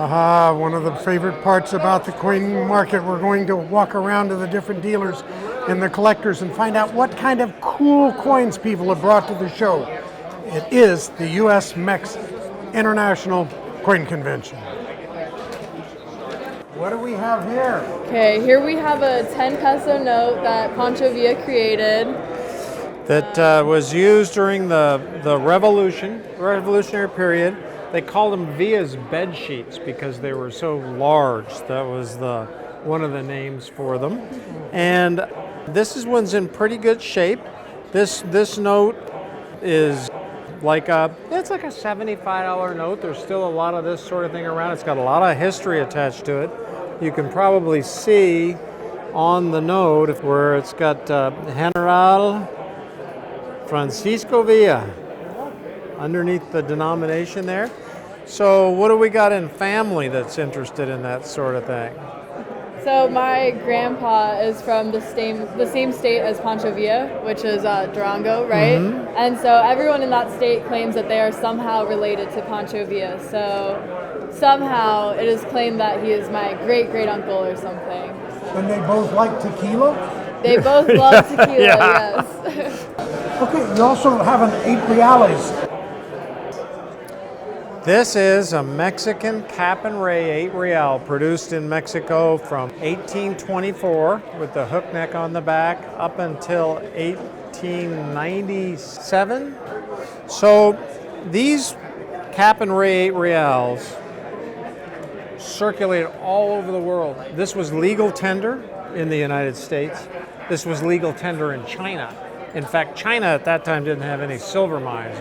Aha, one of the favorite parts about the coin market. We're going to walk around to the different dealers and the collectors and find out what kind of cool coins people have brought to the show. It is the USMEX International Coin Convention. What do we have here? Okay, here we have a 10 peso note that Pancho Villa created. That was used during the revolutionary period. They called them Villa's bed sheets because they were so large. That was one of the names for them. And this one's in pretty good shape. This note is it's like a $75 note. There's still a lot of this sort of thing around. It's got a lot of history attached to it. You can probably see on the note where it's got General Francisco Villa underneath the denomination there. So what do we got in family that's interested in that sort of thing? So my grandpa is from the same state as Pancho Villa, which is Durango, right? Mm-hmm. And so everyone in that state claims that they are somehow related to Pancho Villa. So somehow it is claimed that he is my great-great-uncle or something. And they both like tequila? They both love tequila, yes. Okay, you also have an 8 reales. This is a Mexican cap and ray 8 real produced in Mexico from 1824 with the hook neck on the back up until 1897. So these cap and ray 8 reals circulated all over the world. This was legal tender in the United States. This was legal tender in China. In fact, China at that time didn't have any silver mines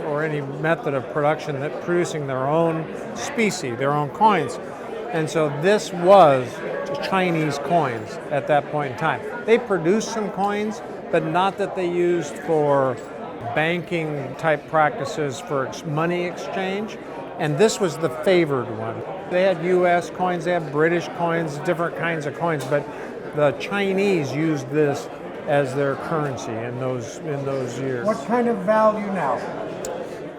or any method of producing their own specie, their own coins. And so this was Chinese coins at that point in time. They produced some coins, but not that they used for banking type practices for money exchange. And this was the favored one. They had US coins, they had British coins, different kinds of coins, but the Chinese used this as their currency in those years. What kind of value now?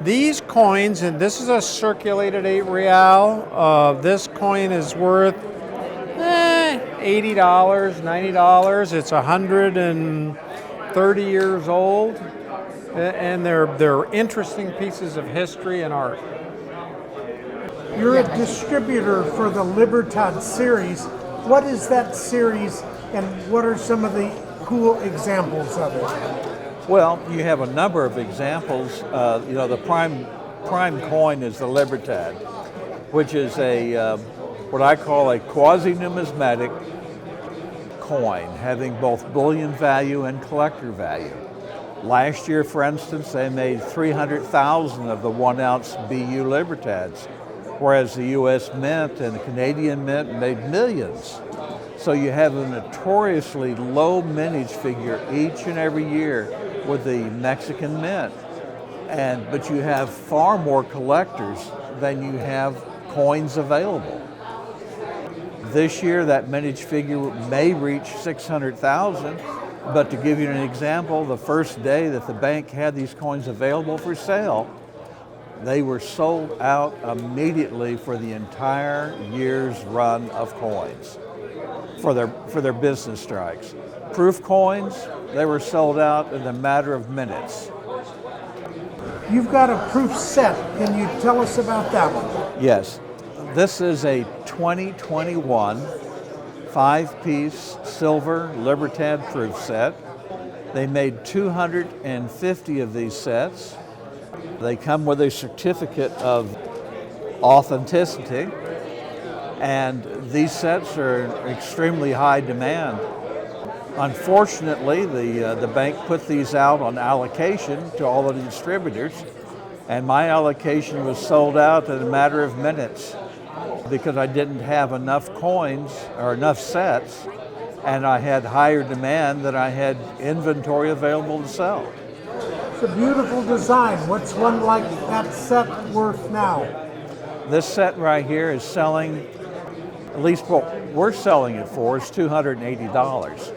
These coins, and this is a circulated 8 real. This coin is worth $80, $90. It's 130 years old, and they're interesting pieces of history and art. You're a distributor for the Libertad series. What is that series, and what are some of the cool examples of it? Well, you have a number of examples. The prime coin is the Libertad, which is what I call a quasi-numismatic coin, having both bullion value and collector value. Last year, for instance, they made 300,000 of the 1-ounce BU Libertads, whereas the U.S. Mint and the Canadian Mint made millions. So you have a notoriously low mintage figure each and every year with the Mexican Mint. But you have far more collectors than you have coins available. This year that mintage figure may reach 600,000, but to give you an example, the first day that the bank had these coins available for sale, they were sold out immediately for the entire year's run of coins. For their business strikes. Proof coins, they were sold out in a matter of minutes. You've got a proof set. Can you tell us about that one? Yes. This is a 2021 5-piece silver Libertad proof set. They made 250 of these sets. They come with a certificate of authenticity. And these sets are extremely high demand. Unfortunately, the bank put these out on allocation to all of the distributors, and my allocation was sold out in a matter of minutes because I didn't have enough coins or enough sets, and I had higher demand than I had inventory available to sell. It's a beautiful design. What's one like that set worth now? This set right here is selling, at least what we're selling it for, is $280.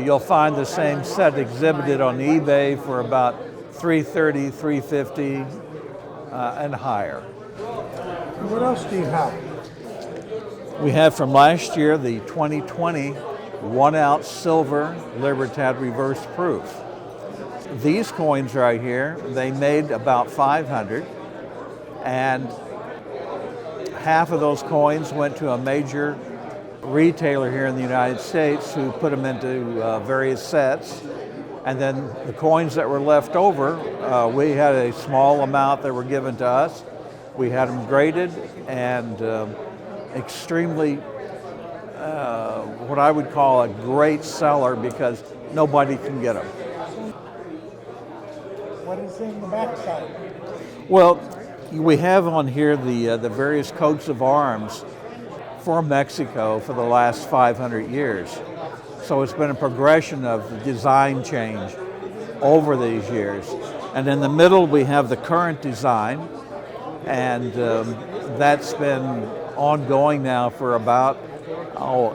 You'll find the same set exhibited on eBay for about $330, $350, and higher. What else do you have? We have from last year the 2020 1-ounce silver Libertad reverse proof. These coins right here, they made about 500, and half of those coins went to a major retailer here in the United States who put them into various sets. And then the coins that were left over, we had a small amount that were given to us. We had them graded and extremely, what I would call a great seller because nobody can get them. What is in the backside? Well, we have on here the various coats of arms for Mexico for the last 500 years. So it's been a progression of the design change over these years. And in the middle we have the current design, and that's been ongoing now for about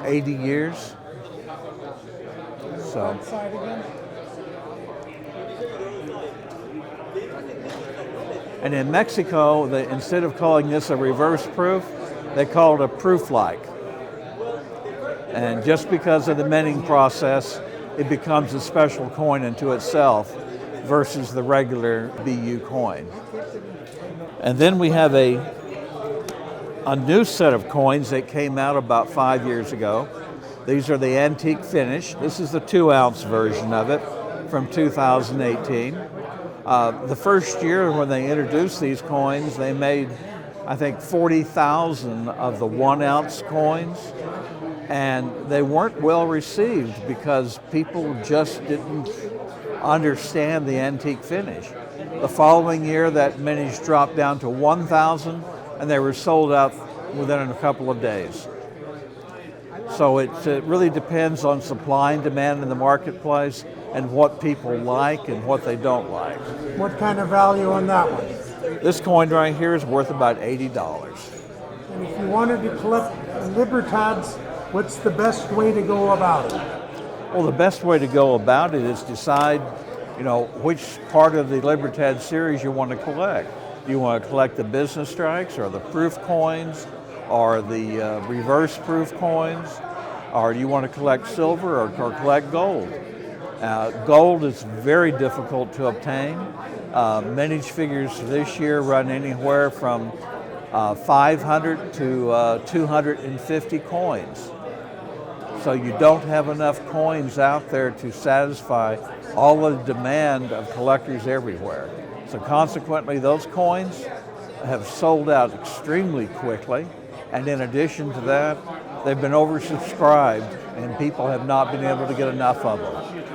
80 years. So. Side again. And in Mexico, instead of calling this a reverse proof, they call it a proof-like. And just because of the minting process, it becomes a special coin unto itself versus the regular BU coin. And then we have a new set of coins that came out about 5 years ago. These are the antique finish. This is the 2-ounce version of it from 2018. The first year when they introduced these coins, they made, I think, 40,000 of the 1-ounce coins, and they weren't well received because people just didn't understand the antique finish. The following year, that minish dropped down to 1,000, and they were sold out within a couple of days. So it really depends on supply and demand in the marketplace and what people like and what they don't like. What kind of value on that one? This coin right here is worth about $80. And if you wanted to collect Libertads, what's the best way to go about it? Well, the best way to go about it is decide, which part of the Libertad series you want to collect. Do you want to collect the business strikes or the proof coins or the reverse proof coins? Or do you want to collect silver or collect gold? Gold is very difficult to obtain. Mintage figures this year run anywhere from 500 to 250 coins. So you don't have enough coins out there to satisfy all the demand of collectors everywhere. So consequently, those coins have sold out extremely quickly. And in addition to that, they've been oversubscribed and people have not been able to get enough of them.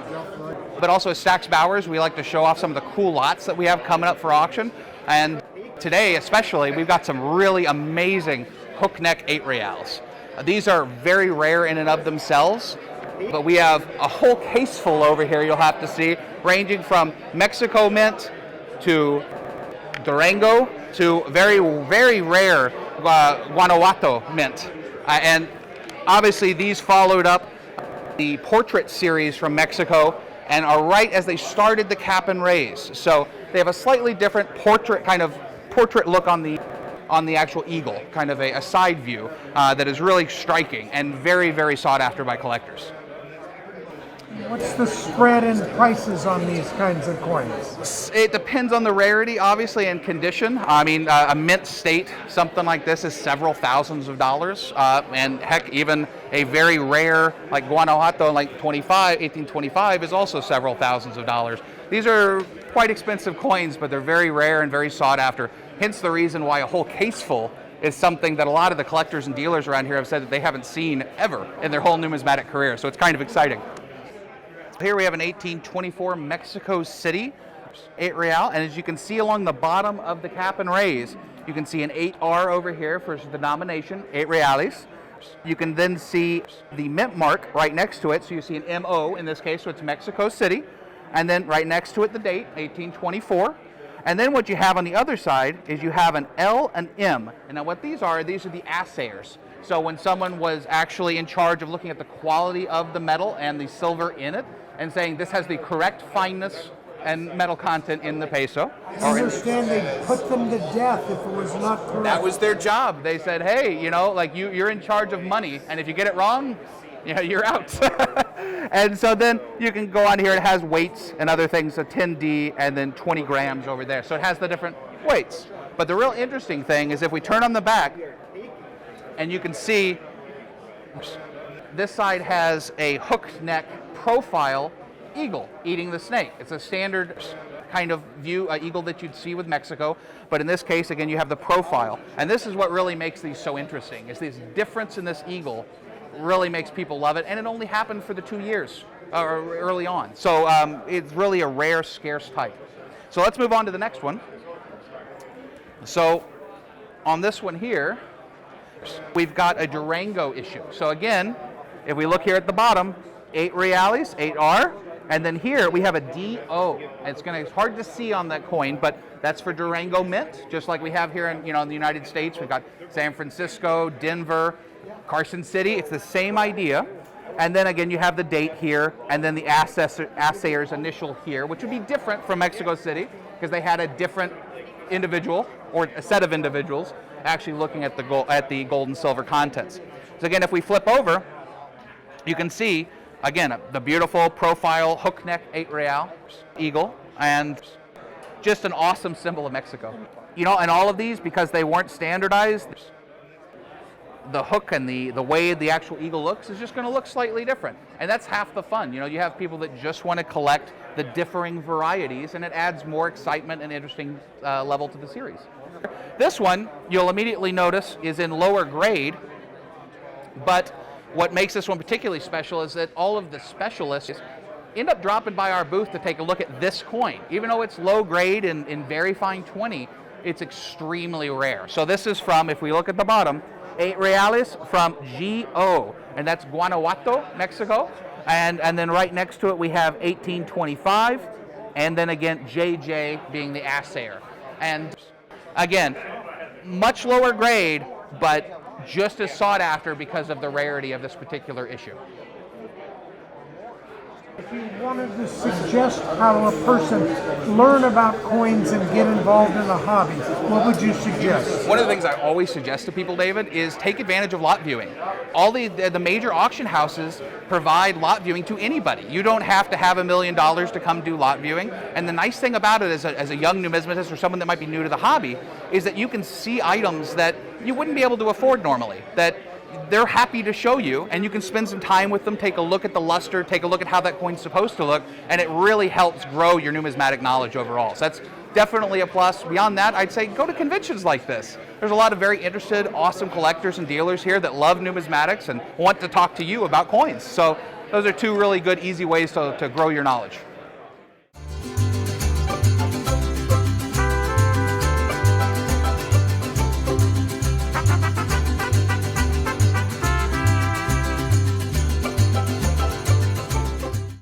But also as Stacks Bowers, we like to show off some of the cool lots that we have coming up for auction. And today especially, we've got some really amazing Hookneck 8 reals. These are very rare in and of themselves, but we have a whole case full over here you'll have to see, ranging from Mexico mint to Durango to very, very rare Guanajuato mint. And obviously these followed up the portrait series from Mexico and are right as they started the cap and raise. So they have a slightly different portrait look on the actual eagle, kind of a side view that is really striking and very, very sought after by collectors. What's the spread in prices on these kinds of coins? It depends on the rarity, obviously, and condition. I mean, a mint state, something like this is several thousands of dollars. And heck, even a very rare, like Guanajuato, like 1825, is also several thousands of dollars. These are quite expensive coins, but they're very rare and very sought after. Hence the reason why a whole case full is something that a lot of the collectors and dealers around here have said that they haven't seen ever in their whole numismatic career. So it's kind of exciting. Here we have an 1824 Mexico City 8 real, and as you can see along the bottom of the cap and raise, you can see an 8R over here for the denomination, 8 reales. You can then see the mint mark right next to it, so you see an MO in this case, so it's Mexico City, and then right next to it the date, 1824. And then what you have on the other side is you have an L and M. And now what these are the assayers. So when someone was actually in charge of looking at the quality of the metal and the silver in it, and saying this has the correct fineness and metal content in the peso. I understand they put them to death if it was not correct. That was their job. They said, hey, you know, like you're in charge of money, and if you get it wrong, you know, you're out. And so then you can go on here. It has weights and other things, a 10D and then 20 grams over there. So it has the different weights. But the real interesting thing is if we turn on the back, and you can see this side has a hooked neck profile eagle eating the snake. It's a standard kind of view, eagle that you'd see with Mexico, but in this case, again, you have the profile. And this is what really makes these so interesting, is this difference in this eagle really makes people love it, and it only happened for the 2 years early on. So it's really a rare, scarce type. So let's move on to the next one. So on this one here, we've got a Durango issue. So again, if we look here at the bottom, 8 reales, 8R, and then here we have a DO. It's hard to see on that coin, but that's for Durango Mint, just like we have here in, in the United States. We've got San Francisco, Denver, Carson City. It's the same idea. And then again, you have the date here, and then the assayer's initial here, which would be different from Mexico City because they had a different individual or a set of individuals actually looking at the gold and silver contents. So again, if we flip over, you can see again the beautiful profile hook neck 8 real eagle, and just an awesome symbol of Mexico. And all of these, because they weren't standardized, the hook and the way the actual eagle looks is just going to look slightly different. And that's half the fun. You have people that just want to collect the differing varieties, and it adds more excitement and interesting level to the series. This one, you'll immediately notice, is in lower grade, but what makes this one particularly special is that all of the specialists end up dropping by our booth to take a look at this coin. Even though it's low grade and in very fine 20, it's extremely rare. So this is from, if we look at the bottom, 8 reales from GO, and that's Guanajuato, Mexico. And then right next to it we have 1825, and then again JJ being the assayer. And again, much lower grade, but just as sought after because of the rarity of this particular issue. If you wanted to suggest how a person learn about coins and get involved in a hobby, what would you suggest? One of the things I always suggest to people, David, is take advantage of lot viewing. All the major auction houses provide lot viewing to anybody. You don't have to have $1 million to come do lot viewing. And the nice thing about it as a young numismatist or someone that might be new to the hobby is that you can see items that you wouldn't be able to afford normally, that they're happy to show you, and you can spend some time with them, take a look at the luster, take a look at how that coin's supposed to look, and it really helps grow your numismatic knowledge overall. So that's definitely a plus. Beyond that, I'd say go to conventions like this. There's a lot of very interested, awesome collectors and dealers here that love numismatics and want to talk to you about coins. So those are 2 really good, easy ways to grow your knowledge.